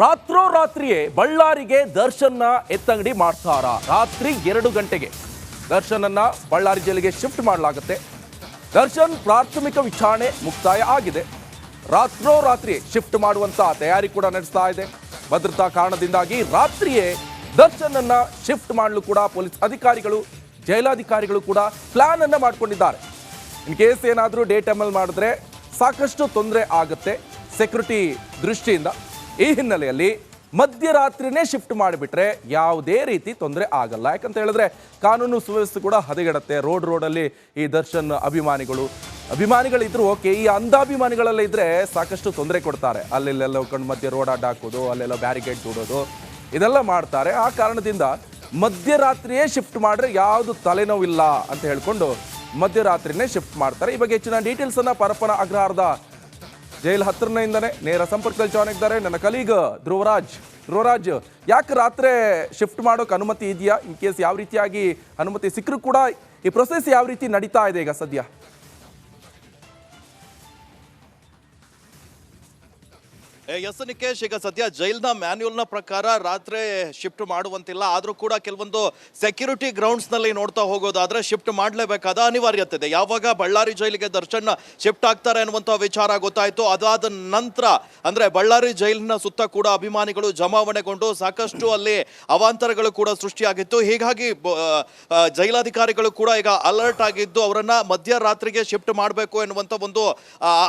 ರಾತ್ರೋರಾತ್ರಿಯೇ ಬಳ್ಳಾರಿಗೆ ದರ್ಶನ್ನ ಎತ್ತಂಗಡಿ ಮಾಡ್ತಾರ. ರಾತ್ರಿ 2 ಗಂಟೆಗೆ ದರ್ಶನನ್ನ ಬಳ್ಳಾರಿ ಜೈಲಿಗೆ ಶಿಫ್ಟ್ ಮಾಡಲಾಗುತ್ತೆ. ದರ್ಶನ್ ಪ್ರಾಥಮಿಕ ವಿಚಾರಣೆ ಮುಕ್ತಾಯ ಆಗಿದೆ. ರಾತ್ರೋರಾತ್ರಿ ಶಿಫ್ಟ್ ಮಾಡುವಂತ ತಯಾರಿ ಕೂಡ ನಡೆಸ್ತಾ ಇದೆ. ಭದ್ರತಾ ಕಾರಣದಿಂದಾಗಿ ರಾತ್ರಿಯೇ ದರ್ಶನ್ ಅನ್ನ ಶಿಫ್ಟ್ ಮಾಡಲು ಕೂಡ ಪೊಲೀಸ್ ಅಧಿಕಾರಿಗಳು, ಜೈಲಾಧಿಕಾರಿಗಳು ಕೂಡ ಪ್ಲಾನ್ ಅನ್ನ ಮಾಡ್ಕೊಂಡಿದ್ದಾರೆ. ಇನ್ ಕೇಸ್ ಏನಾದರೂ ಡೇ ಟೈಮಲ್ಲಿ ಮಾಡಿದ್ರೆ ಸಾಕಷ್ಟು ತೊಂದರೆ ಆಗುತ್ತೆ ಸೆಕ್ಯೂರಿಟಿ ದೃಷ್ಟಿಯಿಂದ. ಈ ಹಿನ್ನೆಲೆಯಲ್ಲಿ ಮಧ್ಯರಾತ್ರಿನೇ ಶಿಫ್ಟ್ ಮಾಡಿಬಿಟ್ರೆ ಯಾವುದೇ ರೀತಿ ತೊಂದರೆ ಆಗಲ್ಲ. ಯಾಕಂತ ಹೇಳಿದ್ರೆ ಕಾನೂನು ಸುವ್ಯವಸ್ಥೆ ಕೂಡ ಹದಗೆಡುತ್ತೆ. ರೋಡಲ್ಲಿ ಈ ದರ್ಶನ್ ಅಭಿಮಾನಿಗಳಿದ್ರು ಓಕೆ, ಈ ಅಂಧಾಭಿಮಾನಿಗಳೆಲ್ಲ ಇದ್ರೆ ಸಾಕಷ್ಟು ತೊಂದರೆ ಕೊಡ್ತಾರೆ. ಅಲ್ಲೆಲ್ಲೆಲ್ಲ ಕಣ್ಣು ಮಧ್ಯೆ ರೋಡ್ ಅಡ್ಡ ಹಾಕೋದು, ಅಲ್ಲೆಲ್ಲ ಬ್ಯಾರಿಕೇಡ್ ಬಿಡೋದು, ಇದೆಲ್ಲ ಮಾಡ್ತಾರೆ. ಆ ಕಾರಣದಿಂದ ಮಧ್ಯರಾತ್ರಿಯೇ ಶಿಫ್ಟ್ ಮಾಡಿದ್ರೆ ಯಾವುದು ತಲೆನೋವಿಲ್ಲ ಅಂತ ಹೇಳ್ಕೊಂಡು ಮಧ್ಯರಾತ್ರಿನೇ ಶಿಫ್ಟ್ ಮಾಡ್ತಾರೆ. ಈ ಬಗ್ಗೆ ಹೆಚ್ಚಿನ ಡೀಟೇಲ್ಸ್ ಅನ್ನ ಪರಪ್ಪನ ಅಗ್ರಹಾರದ ಜೈಲ್ ಹತ್ರನಿಂದನೇ ನೇರ ಸಂಪರ್ಕದಲ್ಲಿ ಜಾಯ್ನ್ ಆಗಿದ್ದಾರೆ ನನ್ನ ಕಲೀಗ್ ಧ್ರುವರಾಜ್. ಯಾಕೆ ರಾತ್ರಿ ಶಿಫ್ಟ್ ಮಾಡೋಕೆ ಅನುಮತಿ ಇದೆಯಾ? ಇನ್ ಕೇಸ್ ಯಾವ ರೀತಿಯಾಗಿ ಅನುಮತಿ ಸಿಕ್ಕರೂ ಕೂಡ ಈ ಪ್ರೊಸೆಸ್ ಯಾವ ರೀತಿ ನಡೀತಾ ಇದೆ ಈಗ ಸದ್ಯ? ಎಸ್ ನಿಕೇಶ್, ಈಗ ಸದ್ಯ ಜೈಲ್ನ ಮ್ಯಾನ್ಯುಯಲ್ನ ಪ್ರಕಾರ ರಾತ್ರಿ ಶಿಫ್ಟ್ ಮಾಡುವಂತಿಲ್ಲ. ಆದರೂ ಕೂಡ ಕೆಲವೊಂದು ಸೆಕ್ಯೂರಿಟಿ ಗ್ರೌಂಡ್ಸ್ನಲ್ಲಿ ನೋಡ್ತಾ ಹೋಗೋದಾದ್ರೆ ಶಿಫ್ಟ್ ಮಾಡಲೇಬೇಕಾದ ಅನಿವಾರ್ಯತೆ ಇದೆ. ಯಾವಾಗ ಬಳ್ಳಾರಿ ಜೈಲಿಗೆ ದರ್ಶನ್ ಶಿಫ್ಟ್ ಆಗ್ತಾರೆ ಅನ್ನುವಂಥ ವಿಚಾರ ಗೊತ್ತಾಯಿತು, ಅದಾದ ನಂತರ ಅಂದರೆ ಬಳ್ಳಾರಿ ಜೈಲಿನ ಸುತ್ತ ಕೂಡ ಅಭಿಮಾನಿಗಳು ಜಮಾವಣೆಗೊಂಡು ಸಾಕಷ್ಟು ಅಲ್ಲಿ ಅವಾಂತರಗಳು ಕೂಡ ಸೃಷ್ಟಿಯಾಗಿತ್ತು. ಹೀಗಾಗಿ ಜೈಲಾಧಿಕಾರಿಗಳು ಕೂಡ ಈಗ ಅಲರ್ಟ್ ಆಗಿದ್ದು ಅವರನ್ನ ಮಧ್ಯರಾತ್ರಿಗೆ ಶಿಫ್ಟ್ ಮಾಡಬೇಕು ಎನ್ನುವಂಥ ಒಂದು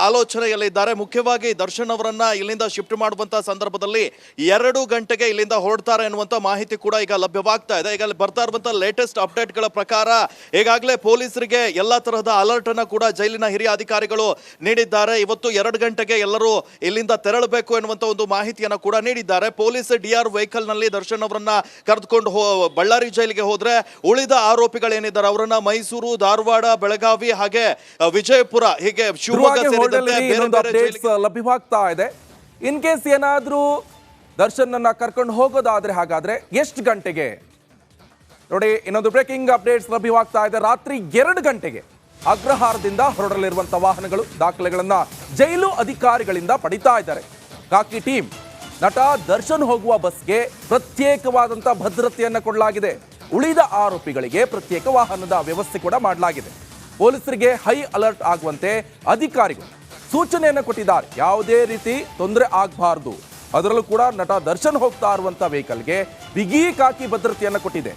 ಆಲೋಚನೆಯಲ್ಲಿದ್ದಾರೆ. ಮುಖ್ಯವಾಗಿ ದರ್ಶನ್ ಅವರನ್ನ ಇಲ್ಲಿಂದ ಶಿಫ್ಟ್ ಮಾಡುವಂತಹ ಸಂದರ್ಭದಲ್ಲಿ 2 ಗಂಟೆಗೆ ಇಲ್ಲಿಂದ ಹೊರಡ್ತಾರೆ ಅನ್ನುವಂತ ಮಾಹಿತಿ ಕೂಡ ಈಗ ಲಭ್ಯವಾಗ್ತಾ ಇದೆ. ಈಗ ಬರ್ತಾ ಇರುವಂತಹ ಲೇಟೆಸ್ಟ್ ಅಪ್ಡೇಟ್ಗಳ ಪ್ರಕಾರ ಈಗಾಗಲೇ ಪೊಲೀಸರಿಗೆ ಎಲ್ಲಾ ತರಹದ ಅಲರ್ಟ್ ಅನ್ನ ಕೂಡ ಜೈಲಿನ ಹಿರಿಯ ಅಧಿಕಾರಿಗಳು ನೀಡಿದ್ದಾರೆ. ಇವತ್ತು 2 ಗಂಟೆಗೆ ಎಲ್ಲರೂ ಇಲ್ಲಿಂದ ತೆರಳಬೇಕು ಎನ್ನುವಂತ ಒಂದು ಮಾಹಿತಿಯನ್ನು ಕೂಡ ನೀಡಿದ್ದಾರೆ. ಪೊಲೀಸ್ DR ವೆಹಿಕಲ್ ನಲ್ಲಿ ದರ್ಶನ್ ಅವರನ್ನ ಕರೆದುಕೊಂಡು ಬಳ್ಳಾರಿ ಜೈಲಿಗೆ ಹೋದ್ರೆ ಉಳಿದ ಆರೋಪಿಗಳೇನಿದ್ದಾರೆ ಅವರನ್ನ ಮೈಸೂರು, ಧಾರವಾಡ, ಬೆಳಗಾವಿ ಹಾಗೆ ವಿಜಯಪುರ ಹೀಗೆ ಶಿವಮೊಗ್ಗ ಸೇರಿದಂತೆ ಲಭ್ಯವಾಗ್ತಾ ಇದೆ. ಇನ್ ಕೇಸ್ ಏನಾದ್ರೂ ದರ್ಶನ್ ಅನ್ನ ಕರ್ಕೊಂಡು ಹೋಗೋದಾದ್ರೆ ಹಾಗಾದ್ರೆ ಎಷ್ಟು ಗಂಟೆಗೆ? ನೋಡಿ, ಇನ್ನೊಂದು ಬ್ರೇಕಿಂಗ್ ಅಪ್ಡೇಟ್ಸ್ ಲಭ್ಯವಾಗ್ತಾ ಇದೆ. ರಾತ್ರಿ 2 ಗಂಟೆಗೆ ಅಗ್ರಹಾರದಿಂದ ಹೊರಡಲಿರುವಂತಹ ವಾಹನಗಳು ದಾಖಲೆಗಳನ್ನ ಜೈಲು ಅಧಿಕಾರಿಗಳಿಂದ ಪಡಿತಾ ಇದ್ದಾರೆ. ಕಾಕಿ ಟೀಮ್ ನಟ ದರ್ಶನ್ ಹೋಗುವ ಬಸ್ಗೆ ಪ್ರತ್ಯೇಕವಾದಂತಹ ಭದ್ರತೆಯನ್ನು ಕೊಡಲಾಗಿದೆ. ಉಳಿದ ಆರೋಪಿಗಳಿಗೆ ಪ್ರತ್ಯೇಕ ವಾಹನದ ವ್ಯವಸ್ಥೆ ಕೂಡ ಮಾಡಲಾಗಿದೆ. ಪೊಲೀಸರಿಗೆ ಹೈ ಅಲರ್ಟ್ ಆಗುವಂತೆ ಅಧಿಕಾರಿಗಳು ಸೂಚನೆಯನ್ನು ಕೊಟ್ಟಿದ್ದಾರೆ. ಯಾವುದೇ ರೀತಿ ತೊಂದರೆ ಆಗಬಾರ್ದು. ಅದರಲ್ಲೂ ಕೂಡ ನಟ ದರ್ಶನ್ ಹೋಗ್ತಾ ಇರುವಂಥ ವೆಹಿಕಲ್ಗೆ ಬಿಗಿ ಕಾಕಿ ಭದ್ರತೆಯನ್ನು ಕೊಟ್ಟಿದೆ.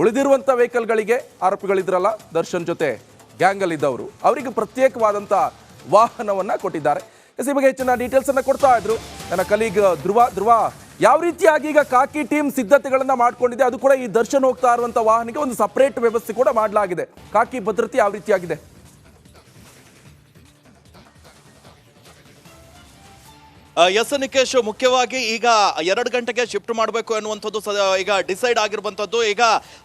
ಉಳಿದಿರುವಂಥ ವೆಹಿಕಲ್ಗಳಿಗೆ ಆರೋಪಿಗಳಿದ್ರಲ್ಲ ದರ್ಶನ್ ಜೊತೆ ಗ್ಯಾಂಗಲ್ಲಿ ಇದ್ದವರು, ಅವರಿಗೆ ಪ್ರತ್ಯೇಕವಾದಂಥ ವಾಹನವನ್ನು ಕೊಟ್ಟಿದ್ದಾರೆ. ಈ ಬಗ್ಗೆ ಹೆಚ್ಚಿನ ಡೀಟೇಲ್ಸ್ ಅನ್ನು ಕೊಡ್ತಾ ಇದ್ರು ನನ್ನ ಕಲೀಗ್ ಧ್ರುವ. ಯಾವ ರೀತಿಯಾಗಿ ಈಗ ಕಾಕಿ ಟೀಮ್ ಸಿದ್ಧತೆಗಳನ್ನ ಮಾಡ್ಕೊಂಡಿದೆ, ಅದು ಕೂಡ ಈ ದರ್ಶನ್ ಹೋಗ್ತಾ ಇರುವಂಥ ವಾಹನಕ್ಕೆ ಒಂದು ಸಪರೇಟ್ ವ್ಯವಸ್ಥೆ ಕೂಡ ಮಾಡಲಾಗಿದೆ. ಕಾಕಿ ಭದ್ರತೆ ಯಾವ ರೀತಿಯಾಗಿದೆ? ಎಸ್ ನಿಕೇಶ್, ಮುಖ್ಯವಾಗಿ ಈಗ 2 ಗಂಟೆಗೆ ಶಿಫ್ಟ್ ಮಾಡಬೇಕು ಅನ್ನುವಂಥದ್ದು ಈಗ ಡಿಸೈಡ್ ಆಗಿರುವಂಥದ್ದು. ಈಗ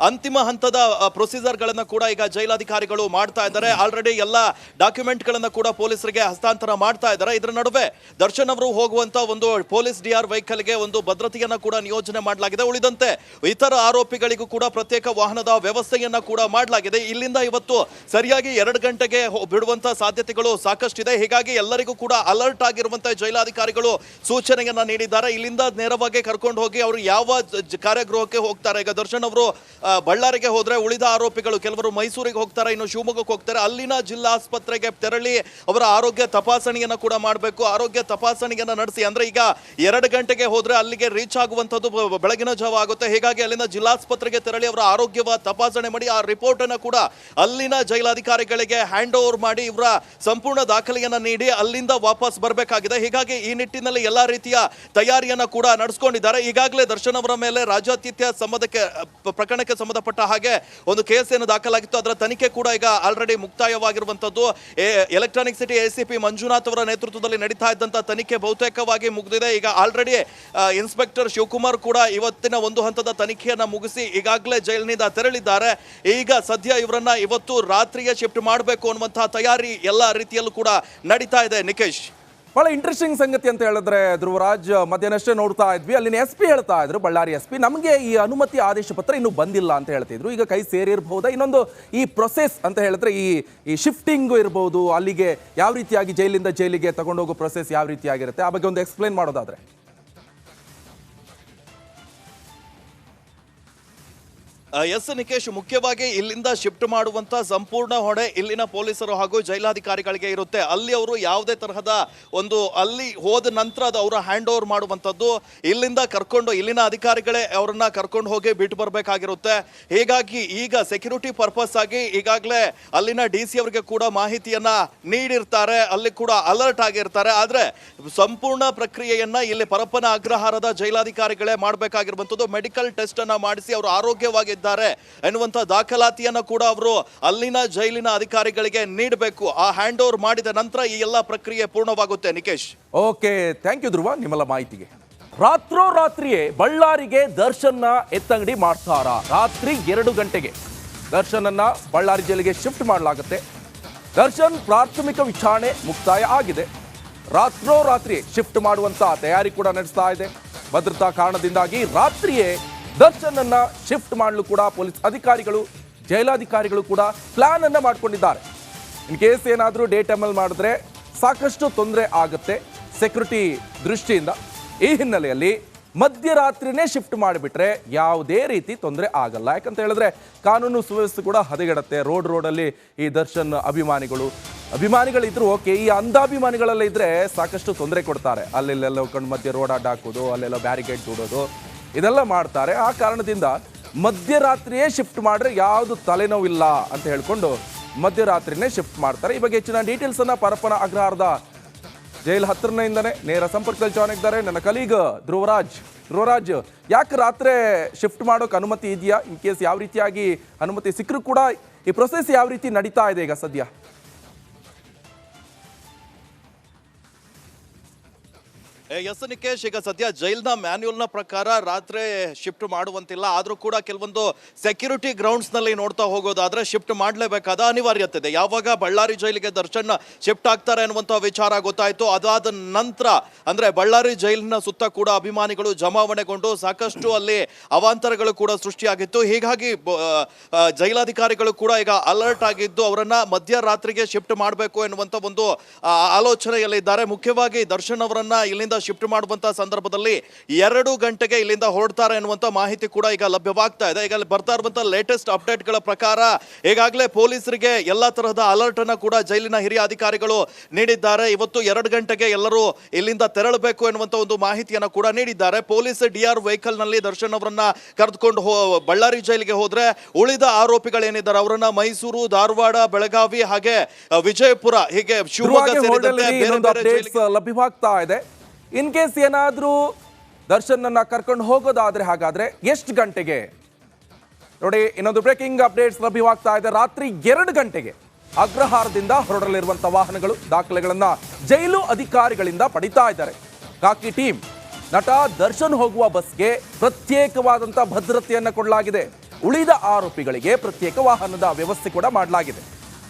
ಅಂತಿಮ ಹಂತದ ಪ್ರೊಸೀಜರ್ಗಳನ್ನು ಕೂಡ ಈಗ ಜೈಲಾಧಿಕಾರಿಗಳು ಮಾಡ್ತಾ ಇದ್ದಾರೆ. ಆಲ್ರೆಡಿ ಎಲ್ಲ ಡಾಕ್ಯುಮೆಂಟ್ಗಳನ್ನು ಕೂಡ ಪೊಲೀಸರಿಗೆ ಹಸ್ತಾಂತರ ಮಾಡ್ತಾ ಇದ್ದಾರೆ. ಇದರ ನಡುವೆ ದರ್ಶನ್ ಅವರು ಹೋಗುವಂತ ಒಂದು ಪೊಲೀಸ್ DR ವೆಹಿಕಲ್ಗೆ ಒಂದು ಭದ್ರತೆಯನ್ನು ಕೂಡ ನಿಯೋಜನೆ ಮಾಡಲಾಗಿದೆ. ಉಳಿದಂತೆ ಇತರ ಆರೋಪಿಗಳಿಗೂ ಕೂಡ ಪ್ರತ್ಯೇಕ ವಾಹನದ ವ್ಯವಸ್ಥೆಯನ್ನ ಕೂಡ ಮಾಡಲಾಗಿದೆ. ಇಲ್ಲಿಂದ ಇವತ್ತು ಸರಿಯಾಗಿ 2 ಗಂಟೆಗೆ ಬಿಡುವಂತ ಸಾಧ್ಯತೆಗಳು ಸಾಕಷ್ಟಿದೆ. ಹೀಗಾಗಿ ಎಲ್ಲರಿಗೂ ಕೂಡ ಅಲರ್ಟ್ ಆಗಿರುವಂತಹ ಜೈಲಾಧಿಕಾರಿಗಳು ಸೂಚನೆಯನ್ನ ನೀಡಿದ್ದಾರೆ. ಇಲ್ಲಿಂದ ನೇರವಾಗಿ ಕರ್ಕೊಂಡು ಹೋಗಿ ಅವರು ಯಾವ ಕಾರ್ಯಗೃಹಕ್ಕೆ ಹೋಗ್ತಾರೆ. ಈಗ ದರ್ಶನ್ ಅವರು ಬಳ್ಳಾರಿಗೆ ಹೋದ್ರೆ ಉಳಿದ ಆರೋಪಿಗಳು ಕೆಲವರು ಮೈಸೂರಿಗೆ ಹೋಗ್ತಾರೆ, ಇನ್ನು ಶಿವಮೊಗ್ಗಕ್ಕೆ ಹೋಗ್ತಾರೆ. ಅಲ್ಲಿನ ಜಿಲ್ಲಾ ಆಸ್ಪತ್ರೆಗೆ ತೆರಳಿ ಅವರ ಆರೋಗ್ಯ ತಪಾಸಣೆಯನ್ನ ಕೂಡ ಮಾಡಬೇಕು. ಆರೋಗ್ಯ ತಪಾಸಣೆಯನ್ನ ನಡೆಸಿ, ಅಂದ್ರೆ ಈಗ 2 ಗಂಟೆಗೆ ಹೋದ್ರೆ ಅಲ್ಲಿಗೆ ರೀಚ್ ಆಗುವಂತದ್ದು ಬೆಳಗಿನ ಜಾವ ಆಗುತ್ತೆ. ಹೀಗಾಗಿ ಅಲ್ಲಿನ ಜಿಲ್ಲಾಸ್ಪತ್ರೆಗೆ ತೆರಳಿ ಅವರ ಆರೋಗ್ಯವ ತಪಾಸಣೆ ಮಾಡಿ ಆ ರಿಪೋರ್ಟ್ ಅನ್ನ ಕೂಡ ಅಲ್ಲಿನ ಜೈಲಾಧಿಕಾರಿಗಳಿಗೆ ಹ್ಯಾಂಡ್ ಓವರ್ ಮಾಡಿ ಇವರ ಸಂಪೂರ್ಣ ದಾಖಲೆಯನ್ನ ನೀಡಿ ಅಲ್ಲಿಂದ ವಾಪಸ್ ಬರಬೇಕಾಗಿದೆ. ಹೀಗಾಗಿ ಈ ನಿಟ್ಟಿನಲ್ಲಿ ಎಲ್ಲಾ ರೀತಿಯ ತಯಾರಿಯನ್ನ ಕೂಡ ನಡೆಸಿಕೊಂಡಿದ್ದಾರೆ. ಈಗಾಗಲೇ ದರ್ಶನ್ ಅವರ ಮೇಲೆ ರಾಜ್ಯಾತಿಥ್ಯ ಪ್ರಕರಣಕ್ಕೆ ಸಂಬಂಧಪಟ್ಟ ಹಾಗೆ ಒಂದು ಕೇಸ್ ಏನು ದಾಖಲಾಗಿತ್ತು, ಅದರ ತನಿಖೆ ಕೂಡ ಈಗ ಆಲ್ರೆಡಿ ಮುಕ್ತಾಯವಾಗಿರುವಂತದ್ದು. ಎಲೆಕ್ಟ್ರಾನಿಕ್ ಸಿಟಿ ACP ಮಂಜುನಾಥ್ ಅವರ ನೇತೃತ್ವದಲ್ಲಿ ನಡೀತಾ ಇದ್ದಂತಹ ತನಿಖೆ ಬಹುತೇಕವಾಗಿ ಮುಗಿದಿದೆ. ಈಗ ಆಲ್ರೆಡಿ ಇನ್ಸ್ಪೆಕ್ಟರ್ ಶಿವಕುಮಾರ್ ಕೂಡ ಇವತ್ತಿನ ಒಂದು ಹಂತದ ತನಿಖೆಯನ್ನ ಮುಗಿಸಿ ಈಗಾಗಲೇ ಜೈಲಿನಿಂದ ತೆರಳಿದ್ದಾರೆ. ಈಗ ಸದ್ಯ ಇವರನ್ನ ಇವತ್ತು ರಾತ್ರಿಗೆ ಶಿಫ್ಟ್ ಮಾಡಬೇಕು ಅನ್ನುವಂತಹ ತಯಾರಿ ಎಲ್ಲ ರೀತಿಯಲ್ಲೂ ಕೂಡ ನಡೀತಾ ಇದೆ. ನಿಕೇಶ್, ಬಹಳ ಇಂಟ್ರೆಸ್ಟಿಂಗ್ ಸಂಗತಿ ಅಂತ ಹೇಳಿದ್ರೆ ಧ್ರುವರಾಜ್, ಮಧ್ಯಾಹ್ನಷ್ಟೇ ನೋಡ್ತಾ ಇದ್ವಿ, ಅಲ್ಲಿನ SP ಹೇಳ್ತಾ ಇದ್ರು, ಬಳ್ಳಾರಿ SP, ನಮಗೆ ಈ ಅನುಮತಿ ಆದೇಶ ಪತ್ರ ಇನ್ನೂ ಬಂದಿಲ್ಲ ಅಂತ ಹೇಳ್ತಿದ್ರು. ಈಗ ಕೈ ಸೇರಿರಬಹುದಾ? ಇನ್ನೊಂದು ಈ ಪ್ರೊಸೆಸ್ ಅಂತ ಹೇಳಿದ್ರೆ ಈ ಶಿಫ್ಟಿಂಗ್ ಇರಬಹುದು, ಅಲ್ಲಿಗೆ ಯಾವ ರೀತಿಯಾಗಿ ಜೈಲಿಂದ ಜೈಲಿಗೆ ತಗೊಂಡೋಗೋ ಪ್ರೊಸೆಸ್ ಯಾವ ರೀತಿಯಾಗಿರುತ್ತೆ, ಆ ಬಗ್ಗೆ ಒಂದು ಎಕ್ಸ್ಪ್ಲೇನ್ ಮಾಡೋದಾದ್ರೆ. ಎಸ್ ನಿಕೇಶ್, ಮುಖ್ಯವಾಗಿ ಇಲ್ಲಿಂದ ಶಿಫ್ಟ್ ಮಾಡುವಂತ ಸಂಪೂರ್ಣ ಹೊಣೆ ಇಲ್ಲಿನ ಪೊಲೀಸರು ಹಾಗೂ ಜೈಲಾಧಿಕಾರಿಗಳಿಗೆ ಇರುತ್ತೆ. ಅಲ್ಲಿ ಅವರು ಯಾವುದೇ ತರಹದ ಅಲ್ಲಿ ಹೋದ ನಂತರ ಅದು ಅವರ ಹ್ಯಾಂಡ್ ಓವರ್ ಮಾಡುವಂಥದ್ದು, ಇಲ್ಲಿಂದ ಕರ್ಕೊಂಡು ಇಲ್ಲಿನ ಅಧಿಕಾರಿಗಳೇ ಅವರನ್ನ ಕರ್ಕೊಂಡು ಹೋಗಿ ಬಿಟ್ಟು ಬರಬೇಕಾಗಿರುತ್ತೆ. ಹೀಗಾಗಿ ಈಗ ಸೆಕ್ಯೂರಿಟಿ ಪರ್ಪಸ್ ಆಗಿ ಈಗಾಗಲೇ ಅಲ್ಲಿನ DC ಅವರಿಗೆ ಕೂಡ ಮಾಹಿತಿಯನ್ನ ನೀಡಿರ್ತಾರೆ, ಅಲ್ಲಿ ಕೂಡ ಅಲರ್ಟ್ ಆಗಿರ್ತಾರೆ. ಆದ್ರೆ ಸಂಪೂರ್ಣ ಪ್ರಕ್ರಿಯೆಯನ್ನ ಇಲ್ಲಿ ಪರಪ್ಪನ ಅಗ್ರಹಾರದ ಜೈಲಾಧಿಕಾರಿಗಳೇ ಮಾಡಬೇಕಾಗಿರುವಂಥದ್ದು. ಮೆಡಿಕಲ್ ಟೆಸ್ಟ್ ಅನ್ನ ಮಾಡಿಸಿ ಅವರು ಆರೋಗ್ಯವಾಗಿ ಎನ್ನುವಂತ ದಾಖಲಾತಿಯನ್ನ ಕೂಡ ಅವರು ಅಲ್ಲಿನ ಜೈಲಿನ ಅಧಿಕಾರಿಗಳಿಗೆ ನೀಡಬೇಕು. ಆ ಹ್ಯಾಂಡ್ ಓವರ್ ಮಾಡಿದ ನಂತರ ಈ ಎಲ್ಲ ಪ್ರಕ್ರಿಯೆ ಪೂರ್ಣವಾಗುತ್ತೆ. ನಿಕೇಶ್, ಓಕೆ, ಥ್ಯಾಂಕ್ ಯು ಧ್ರುವ ನಿಮ್ಮೆಲ್ಲ ಮಾಹಿತಿಗೆ. ರಾತ್ರೋರಾತ್ರಿಯೇ ಬಳ್ಳಾರಿಗೆ ದರ್ಶನ್ನ ಎತ್ತಂಗಡಿ ಮಾಡ್ತಾರ. ರಾತ್ರಿ 2 ಗಂಟೆಗೆ ದರ್ಶನನ್ನ ಬಳ್ಳಾರಿ ಜೈಲಿಗೆ ಶಿಫ್ಟ್ ಮಾಡಲಾಗುತ್ತೆ. ದರ್ಶನ್ ಪ್ರಾಥಮಿಕ ವಿಚಾರಣೆ ಮುಕ್ತಾಯ ಆಗಿದೆ. ರಾತ್ರೋರಾತ್ರಿ ಶಿಫ್ಟ್ ಮಾಡುವಂತ ತಯಾರಿ ಕೂಡ ನಡೆಸ್ತಾ ಇದೆ. ಭದ್ರತಾ ಕಾರಣದಿಂದಾಗಿ ರಾತ್ರಿಯೇ ದರ್ಶನ್ ಅನ್ನ ಶಿಫ್ಟ್ ಮಾಡಲು ಕೂಡ ಪೊಲೀಸ್ ಅಧಿಕಾರಿಗಳು, ಜೈಲಾಧಿಕಾರಿಗಳು ಕೂಡ ಪ್ಲಾನ್ ಅನ್ನ ಮಾಡ್ಕೊಂಡಿದ್ದಾರೆ. ಇನ್ ಕೇಸ್ ಏನಾದರೂ ಡೇ ಟೈಮಲ್ಲಿ ಮಾಡಿದ್ರೆ ಸಾಕಷ್ಟು ತೊಂದರೆ ಆಗುತ್ತೆ ಸೆಕ್ಯೂರಿಟಿ ದೃಷ್ಟಿಯಿಂದ. ಈ ಹಿನ್ನೆಲೆಯಲ್ಲಿ ಮಧ್ಯರಾತ್ರಿನೇ ಶಿಫ್ಟ್ ಮಾಡಿಬಿಟ್ರೆ ಯಾವುದೇ ರೀತಿ ತೊಂದರೆ ಆಗಲ್ಲ. ಯಾಕಂತ ಹೇಳಿದ್ರೆ ಕಾನೂನು ಸುವ್ಯವಸ್ಥೆ ಕೂಡ ಹದಗೆಡುತ್ತೆ. ರೋಡಲ್ಲಿ ಈ ದರ್ಶನ್ ಅಭಿಮಾನಿಗಳಿದ್ರು ಓಕೆ, ಈ ಅಂಧಾಭಿಮಾನಿಗಳೆಲ್ಲ ಇದ್ರೆ ಸಾಕಷ್ಟು ತೊಂದರೆ ಕೊಡ್ತಾರೆ. ಅಲ್ಲೆಲ್ಲ ಕಣ್ಣು ಮಧ್ಯೆ ರೋಡ್ ಅಡ್ಡ ಹಾಕೋದು, ಅಲ್ಲೆಲ್ಲ ಬ್ಯಾರಿಕೇಡ್ ಕೂಡೋದು, ಇದೆಲ್ಲ ಮಾಡ್ತಾರೆ. ಆ ಕಾರಣದಿಂದ ಮಧ್ಯರಾತ್ರಿಯೇ ಶಿಫ್ಟ್ ಮಾಡಿದ್ರೆ ಯಾವುದು ತಲೆನೋವಿಲ್ಲ ಅಂತ ಹೇಳ್ಕೊಂಡು ಮಧ್ಯರಾತ್ರಿನೇ ಶಿಫ್ಟ್ ಮಾಡ್ತಾರೆ. ಈ ಬಗ್ಗೆ ಹೆಚ್ಚಿನ ಡೀಟೇಲ್ಸ್ ಅನ್ನ ಪರಪ್ಪನ ಅಗ್ರಹಾರದ ಜೈಲ್ ಹತ್ರನಿಂದನೇ ನೇರ ಸಂಪರ್ಕದಲ್ಲಿ ಜಾಯ್ನ್ ಆಗಿದ್ದಾರೆ ನನ್ನ ಕಲೀಗ್ ಧ್ರುವರಾಜ್. ಯಾಕೆ ರಾತ್ರಿ ಶಿಫ್ಟ್ ಮಾಡೋಕೆ ಅನುಮತಿ ಇದೆಯಾ? ಇನ್ ಕೇಸ್ ಯಾವ ರೀತಿಯಾಗಿ ಅನುಮತಿ ಸಿಕ್ಕರೂ ಕೂಡ ಈ ಪ್ರೊಸೆಸ್ ಯಾವ ರೀತಿ ನಡೀತಾ ಇದೆ ಈಗ ಸದ್ಯ? ಎಸ್ ನಿಕೇಶ್, ಈಗ ಸದ್ಯ ಜೈಲ್ನ ಮ್ಯಾನ್ಯುಯಲ್ನ ಪ್ರಕಾರ ರಾತ್ರಿ ಶಿಫ್ಟ್ ಮಾಡುವಂತಿಲ್ಲ. ಆದರೂ ಕೂಡ ಕೆಲವೊಂದು ಸೆಕ್ಯೂರಿಟಿ ಗ್ರೌಂಡ್ಸ್ನಲ್ಲಿ ನೋಡ್ತಾ ಹೋಗೋದಾದ್ರೆ ಶಿಫ್ಟ್ ಮಾಡಲೇಬೇಕಾದ ಅನಿವಾರ್ಯತೆ ಇದೆ. ಯಾವಾಗ ಬಳ್ಳಾರಿ ಜೈಲಿಗೆ ದರ್ಶನ್ ಶಿಫ್ಟ್ ಆಗ್ತಾರೆ ಅನ್ನುವಂಥ ವಿಚಾರ ಗೊತ್ತಾಯಿತು, ಅದಾದ ನಂತರ ಅಂದರೆ ಬಳ್ಳಾರಿ ಜೈಲಿನ ಸುತ್ತ ಕೂಡ ಅಭಿಮಾನಿಗಳು ಜಮಾವಣೆಗೊಂಡು ಸಾಕಷ್ಟು ಅಲ್ಲಿ ಅವಾಂತರಗಳು ಕೂಡ ಸೃಷ್ಟಿಯಾಗಿತ್ತು. ಹೀಗಾಗಿ ಜೈಲಾಧಿಕಾರಿಗಳು ಕೂಡ ಈಗ ಅಲರ್ಟ್ ಆಗಿದ್ದು ಅವರನ್ನ ಮಧ್ಯರಾತ್ರಿಗೆ ಶಿಫ್ಟ್ ಮಾಡಬೇಕು ಎನ್ನುವಂಥ ಒಂದು ಆಲೋಚನೆಯಲ್ಲಿದ್ದಾರೆ. ಮುಖ್ಯವಾಗಿ ದರ್ಶನ್ ಅವರನ್ನ ಇಲ್ಲಿಂದ ಶಿಫ್ಟ್ ಮಾಡುವಂತ ಸಂದರ್ಭದಲ್ಲಿ 2 ಗಂಟೆಗೆ ಇಲ್ಲಿಂದ ಹೊರಡ್ತಾರೆ ಅನ್ನುವಂತ ಮಾಹಿತಿ ಕೂಡ ಈಗ ಲಭ್ಯವಾಗ್ತಾ ಇದೆ. ಈಗ ಬರ್ತಾ ಇರುವಂತಹ ಲೇಟೆಸ್ಟ್ ಅಪ್ಡೇಟ್ ಗಳ ಪ್ರಕಾರ ಈಗಾಗಲೇ ಪೊಲೀಸರಿಗೆ ಎಲ್ಲಾ ತರಹದ ಅಲರ್ಟ್ ಅನ್ನ ಕೂಡ ಜೈಲಿನ ಹಿರಿಯ ಅಧಿಕಾರಿಗಳು ನೀಡಿದ್ದಾರೆ. ಇವತ್ತು 2 ಗಂಟೆಗೆ ಎಲ್ಲರೂ ಇಲ್ಲಿಂದ ತೆರಳಬೇಕು ಎನ್ನುವಂತ ಒಂದು ಮಾಹಿತಿಯನ್ನ ಕೂಡ ನೀಡಿದ್ದಾರೆ. ಪೊಲೀಸ್ DR ವೆಹಿಕಲ್ ನಲ್ಲಿ ದರ್ಶನ್ ಅವರನ್ನ ಕರೆದುಕೊಂಡು ಬಳ್ಳಾರಿ ಜೈಲಿಗೆ ಹೋದ್ರೆ ಉಳಿದ ಆರೋಪಿಗಳೇನಿದ್ದಾರೆ ಅವರನ್ನ ಮೈಸೂರು, ಧಾರವಾಡ, ಬೆಳಗಾವಿ ಹಾಗೆ ವಿಜಯಪುರ ಹೀಗೆ ಶಿವಮೊಗ್ಗ ಸೇರಿದಂತೆ ಲಭ್ಯವಾಗ್ತಾ ಇದೆ. ಇನ್ ಕೇಸ್ ಏನಾದರೂ ದರ್ಶನ್ ಅನ್ನ ಕರ್ಕೊಂಡು ಹೋಗೋದಾದ್ರೆ ಹಾಗಾದ್ರೆ ಎಷ್ಟು ಗಂಟೆಗೆ? ನೋಡಿ, ಇನ್ನೊಂದು ಬ್ರೇಕಿಂಗ್ ಅಪ್ಡೇಟ್ಸ್ ಲಭ್ಯವಾಗ್ತಾ ಇದೆ. ರಾತ್ರಿ 2 ಗಂಟೆಗೆ ಅಗ್ರಹಾರದಿಂದ ಹೊರಡಲಿರುವಂತಹ ವಾಹನಗಳು ದಾಖಲೆಗಳನ್ನ ಜೈಲು ಅಧಿಕಾರಿಗಳಿಂದ ಪಡಿತಾ ಇದ್ದಾರೆ. ಕಾಕಿ ಟೀಮ್ ನಟ ದರ್ಶನ್ ಹೋಗುವ ಬಸ್ಗೆ ಪ್ರತ್ಯೇಕವಾದಂಥ ಭದ್ರತೆಯನ್ನು ಕೊಡಲಾಗಿದೆ. ಉಳಿದ ಆರೋಪಿಗಳಿಗೆ ಪ್ರತ್ಯೇಕ ವಾಹನದ ವ್ಯವಸ್ಥೆ ಕೂಡ ಮಾಡಲಾಗಿದೆ.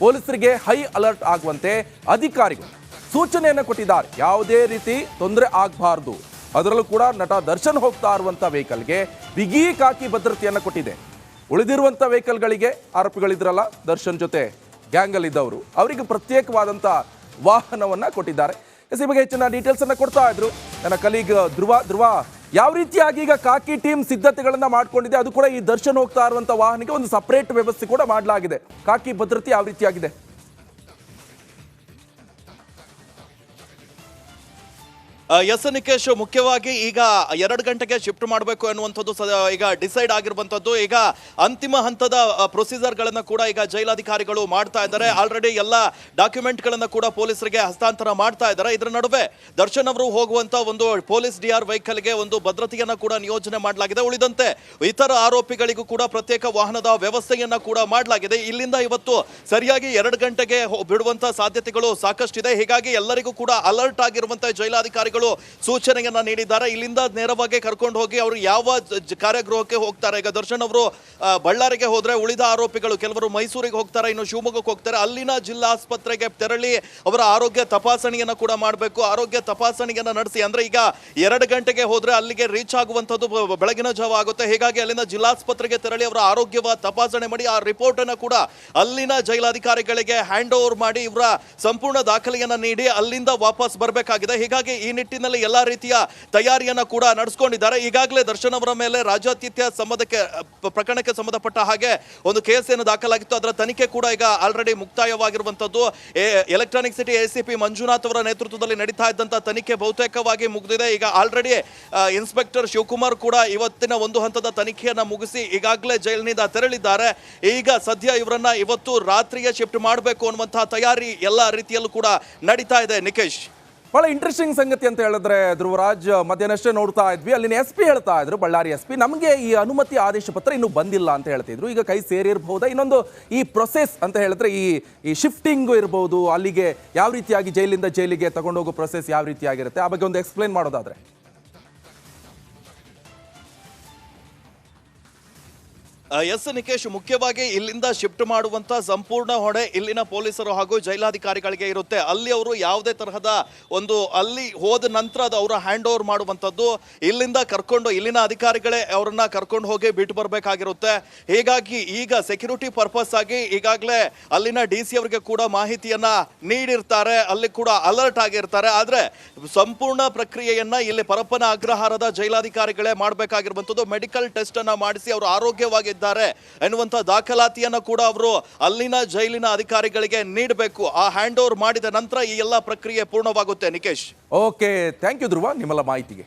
ಪೊಲೀಸರಿಗೆ ಹೈ ಅಲರ್ಟ್ ಆಗುವಂತೆ ಅಧಿಕಾರಿಗಳು ಸೂಚನೆಯನ್ನು ಕೊಟ್ಟಿದ್ದಾರೆ. ಯಾವುದೇ ರೀತಿ ತೊಂದರೆ ಆಗಬಾರ್ದು. ಅದರಲ್ಲೂ ಕೂಡ ನಟ ದರ್ಶನ್ ಹೋಗ್ತಾ ಇರುವಂಥ ವೆಹಿಕಲ್ಗೆ ಬಿಗಿ ಕಾಕಿ ಭದ್ರತೆಯನ್ನು ಕೊಟ್ಟಿದೆ. ಉಳಿದಿರುವಂಥ ವೆಹಿಕಲ್ಗಳಿಗೆ ಆರೋಪಿಗಳಿದ್ರಲ್ಲ ದರ್ಶನ್ ಜೊತೆ ಗ್ಯಾಂಗಲ್ಲಿದ್ದವರು, ಅವರಿಗೆ ಪ್ರತ್ಯೇಕವಾದಂಥ ವಾಹನವನ್ನು ಕೊಟ್ಟಿದ್ದಾರೆ. ಈ ಬಗ್ಗೆ ಹೆಚ್ಚಿನ ಡೀಟೇಲ್ಸ್ ಅನ್ನು ಕೊಡ್ತಾ ಇದ್ರು ನನ್ನ ಕಲೀಗ್ ಧ್ರುವ. ಯಾವ ರೀತಿಯಾಗಿ ಈಗ ಕಾಕಿ ಟೀಮ್ ಸಿದ್ಧತೆಗಳನ್ನ ಮಾಡ್ಕೊಂಡಿದೆ, ಅದು ಕೂಡ ಈ ದರ್ಶನ್ ಹೋಗ್ತಾ ಇರುವಂಥ ವಾಹನಕ್ಕೆ ಒಂದು ಸಪರೇಟ್ ವ್ಯವಸ್ಥೆ ಕೂಡ ಮಾಡಲಾಗಿದೆ. ಕಾಕಿ ಭದ್ರತೆ ಯಾವ ರೀತಿಯಾಗಿದೆ? ಎಸ್ ನಿಕೇಶ್, ಮುಖ್ಯವಾಗಿ ಈಗ 2 ಗಂಟೆಗೆ ಶಿಫ್ಟ್ ಮಾಡಬೇಕು ಅನ್ನುವಂಥದ್ದು ಈಗ ಡಿಸೈಡ್ ಆಗಿರುವಂಥದ್ದು. ಈಗ ಅಂತಿಮ ಹಂತದ ಪ್ರೊಸೀಜರ್ಗಳನ್ನು ಕೂಡ ಈಗ ಜೈಲಾಧಿಕಾರಿಗಳು ಮಾಡ್ತಾ ಇದ್ದಾರೆ. ಆಲ್ರೆಡಿ ಎಲ್ಲ ಡಾಕ್ಯುಮೆಂಟ್ಗಳನ್ನು ಕೂಡ ಪೊಲೀಸರಿಗೆ ಹಸ್ತಾಂತರ ಮಾಡ್ತಾ ಇದ್ದಾರೆ. ಇದರ ನಡುವೆ ದರ್ಶನ್ ಅವರು ಹೋಗುವಂತ ಒಂದು ಪೊಲೀಸ್ DR ವೆಹಿಕಲ್ಗೆ ಒಂದು ಭದ್ರತೆಯನ್ನ ಕೂಡ ನಿಯೋಜನೆ ಮಾಡಲಾಗಿದೆ. ಉಳಿದಂತೆ ಇತರ ಆರೋಪಿಗಳಿಗೂ ಕೂಡ ಪ್ರತ್ಯೇಕ ವಾಹನದ ವ್ಯವಸ್ಥೆಯನ್ನ ಕೂಡ ಮಾಡಲಾಗಿದೆ. ಇಲ್ಲಿಂದ ಇವತ್ತು ಸರಿಯಾಗಿ 2 ಗಂಟೆಗೆ ಬಿಡುವಂತ ಸಾಧ್ಯತೆಗಳು ಸಾಕಷ್ಟಿದೆ. ಹೀಗಾಗಿ ಎಲ್ಲರಿಗೂ ಕೂಡ ಅಲರ್ಟ್ ಆಗಿರುವಂತಹ ಜೈಲಾಧಿಕಾರಿಗಳು ಸೂಚನೆಯನ್ನ ನೀಡಿದ್ದಾರೆ. ಇಲ್ಲಿಂದ ನೇರವಾಗಿ ಕರ್ಕೊಂಡು ಹೋಗಿ ಅವರು ಯಾವ ಕಾರ್ಯಗೃಹಕ್ಕೆ ಹೋಗ್ತಾರೆ. ಈಗ ದರ್ಶನ್ ಅವರು ಬಳ್ಳಾರಿಗೆ ಹೋದ್ರೆ ಉಳಿದ ಆರೋಪಿಗಳು ಕೆಲವರು ಮೈಸೂರಿಗೆ ಹೋಗ್ತಾರೆ, ಇನ್ನು ಶಿವಮೊಗ್ಗಕ್ಕೆ ಹೋಗ್ತಾರೆ. ಅಲ್ಲಿನ ಜಿಲ್ಲಾ ಆಸ್ಪತ್ರೆಗೆ ತೆರಳಿ ಅವರ ಆರೋಗ್ಯ ತಪಾಸಣೆಯನ್ನ ಕೂಡ ಮಾಡಬೇಕು. ಆರೋಗ್ಯ ತಪಾಸಣೆಯನ್ನ ನಡೆಸಿ, ಅಂದ್ರೆ ಈಗ 2 ಗಂಟೆಗೆ ಹೋದ್ರೆ ಅಲ್ಲಿಗೆ ರೀಚ್ ಆಗುವಂತದ್ದು ಬೆಳಗಿನ ಜಾವ ಆಗುತ್ತೆ. ಹೀಗಾಗಿ ಅಲ್ಲಿನ ಜಿಲ್ಲಾಸ್ಪತ್ರೆಗೆ ತೆರಳಿ ಅವರ ಆರೋಗ್ಯ ತಪಾಸಣೆ ಮಾಡಿ ಆ ರಿಪೋರ್ಟ್ ಅನ್ನ ಕೂಡ ಅಲ್ಲಿನ ಜೈಲಾಧಿಕಾರಿಗಳಿಗೆ ಹ್ಯಾಂಡ್ ಓವರ್ ಮಾಡಿ ಇವರ ಸಂಪೂರ್ಣ ದಾಖಲೆಯನ್ನ ನೀಡಿ ಅಲ್ಲಿಂದ ವಾಪಸ್ ಬರಬೇಕಾಗಿದೆ. ಹೀಗಾಗಿ ಈ ನಿಟ್ಟಿನಲ್ಲಿ ಎಲ್ಲಾ ರೀತಿಯ ತಯಾರಿಯನ್ನ ಕೂಡ ನಡೆಸ್ಕೊಂಡಿದ್ದಾರೆ. ಈಗಾಗಲೇ ದರ್ಶನ್ ಅವರ ಮೇಲೆ ರಾಜ್ಯಾತಿಥ್ಯ ಪ್ರಕರಣಕ್ಕೆ ಸಂಬಂಧಪಟ್ಟ ಹಾಗೆ ಒಂದು ಕೇಸನ್ನು ದಾಖಲಾಗಿತ್ತು. ಅದರ ತನಿಖೆ ಕೂಡ ಈಗ ಆಲ್ರೆಡಿ ಮುಕ್ತಾಯವಾಗಿರುವಂತದ್ದು. ಎಲೆಕ್ಟ್ರಾನಿಕ್ ಸಿಟಿ ಎಸಿಪಿ ಮಂಜುನಾಥ್ ಅವರ ನೇತೃತ್ವದಲ್ಲಿ ನಡೀತಾ ಇದ್ದಂತಹ ತನಿಖೆ ಬಹುತೇಕವಾಗಿ ಮುಗಿದಿದೆ. ಈಗ ಆಲ್ರೆಡಿ ಇನ್ಸ್ಪೆಕ್ಟರ್ ಶಿವಕುಮಾರ್ ಕೂಡ ಇವತ್ತಿನ ಒಂದು ಹಂತದ ತನಿಖೆಯನ್ನ ಮುಗಿಸಿ ಈಗಾಗಲೇ ಜೈಲಿನಿಂದ ತೆರಳಿದ್ದಾರೆ. ಈಗ ಸದ್ಯ ಇವರನ್ನ ಇವತ್ತು ರಾತ್ರಿಗೆ ಶಿಫ್ಟ್ ಮಾಡಬೇಕು ಅನ್ನುವಂತಹ ತಯಾರಿ ಎಲ್ಲ ರೀತಿಯಲ್ಲೂ ಕೂಡ ನಡೀತಾ ಇದೆ. ನಿಕೇಶ್, ಬಹಳ ಇಂಟ್ರೆಸ್ಟಿಂಗ್ ಸಂಗತಿ ಅಂತ ಹೇಳಿದ್ರೆ ಧ್ರುವರಾಜ್, ಮಧ್ಯಾಹ್ನಷ್ಟೇ ನೋಡ್ತಾ ಇದ್ವಿ, ಅಲ್ಲಿನ SP ಹೇಳ್ತಾ ಇದ್ರು, ಬಳ್ಳಾರಿ SP, ನಮಗೆ ಈ ಅನುಮತಿ ಆದೇಶ ಪತ್ರ ಇನ್ನೂ ಬಂದಿಲ್ಲ ಅಂತ ಹೇಳ್ತಿದ್ರು. ಈಗ ಕೈ ಸೇರಿರಬಹುದಾ? ಇನ್ನೊಂದು ಈ ಪ್ರೊಸೆಸ್ ಅಂತ ಹೇಳಿದ್ರೆ ಈ ಶಿಫ್ಟಿಂಗ್ ಇರಬಹುದು, ಅಲ್ಲಿಗೆ ಯಾವ ರೀತಿಯಾಗಿ ಜೈಲಿಂದ ಜೈಲಿಗೆ ತಗೊಂಡೋಗೋ ಪ್ರೊಸೆಸ್ ಯಾವ ರೀತಿಯಾಗಿರುತ್ತೆ, ಆ ಬಗ್ಗೆ ಒಂದು ಎಕ್ಸ್ಪ್ಲೈನ್ ಮಾಡೋದಾದ್ರೆ. ಎಸ್ ನಿಕೇಶ್, ಮುಖ್ಯವಾಗಿ ಇಲ್ಲಿಂದ ಶಿಫ್ಟ್ ಮಾಡುವಂತ ಸಂಪೂರ್ಣ ಹೊಣೆ ಇಲ್ಲಿನ ಪೊಲೀಸರು ಹಾಗೂ ಜೈಲಾಧಿಕಾರಿಗಳಿಗೆ ಇರುತ್ತೆ. ಅಲ್ಲಿ ಅವರು ಯಾವುದೇ ತರಹದ ಅಲ್ಲಿ ಹೋದ ನಂತರ ಅದು ಅವರ ಹ್ಯಾಂಡ್ ಓವರ್ ಮಾಡುವಂಥದ್ದು. ಇಲ್ಲಿಂದ ಇಲ್ಲಿನ ಅಧಿಕಾರಿಗಳೇ ಅವರನ್ನ ಕರ್ಕೊಂಡು ಹೋಗಿ ಬಿಟ್ಟು ಬರಬೇಕಾಗಿರುತ್ತೆ. ಹೀಗಾಗಿ ಈಗ ಸೆಕ್ಯೂರಿಟಿ ಪರ್ಪಸ್ ಆಗಿ ಈಗಾಗಲೇ ಅಲ್ಲಿನ DC ಅವರಿಗೆ ಕೂಡ ಮಾಹಿತಿಯನ್ನ ನೀಡಿರ್ತಾರೆ, ಅಲ್ಲಿ ಕೂಡ ಅಲರ್ಟ್ ಆಗಿರ್ತಾರೆ. ಆದ್ರೆ ಸಂಪೂರ್ಣ ಪ್ರಕ್ರಿಯೆಯನ್ನ ಇಲ್ಲಿ ಪರಪ್ಪನ ಅಗ್ರಹಾರದ ಜೈಲಾಧಿಕಾರಿಗಳೇ ಮಾಡಬೇಕಾಗಿರುವಂಥದ್ದು. ಮೆಡಿಕಲ್ ಟೆಸ್ಟ್ ಅನ್ನ ಮಾಡಿಸಿ ಅವರು ಆರೋಗ್ಯವಾಗಿ ಎನ್ನುವಂತ ದಾಖಲಾತಿಯನ್ನ ಕೂಡ ಅವರು ಅಲ್ಲಿನ ಜೈಲಿನ ಅಧಿಕಾರಿಗಳಿಗೆ ನೀಡಬೇಕು. ಆ ಹ್ಯಾಂಡ್ ಓವರ್ ಮಾಡಿದ ನಂತರ ಈ ಎಲ್ಲ ಪ್ರಕ್ರಿಯೆ ಪೂರ್ಣವಾಗುತ್ತೆ. ನಿಕೇಶ್, ಓಕೆ, ಥ್ಯಾಂಕ್ ಯು ಧ್ರುವ ನಿಮ್ಮೆಲ್ಲ ಮಾಹಿತಿಗೆ.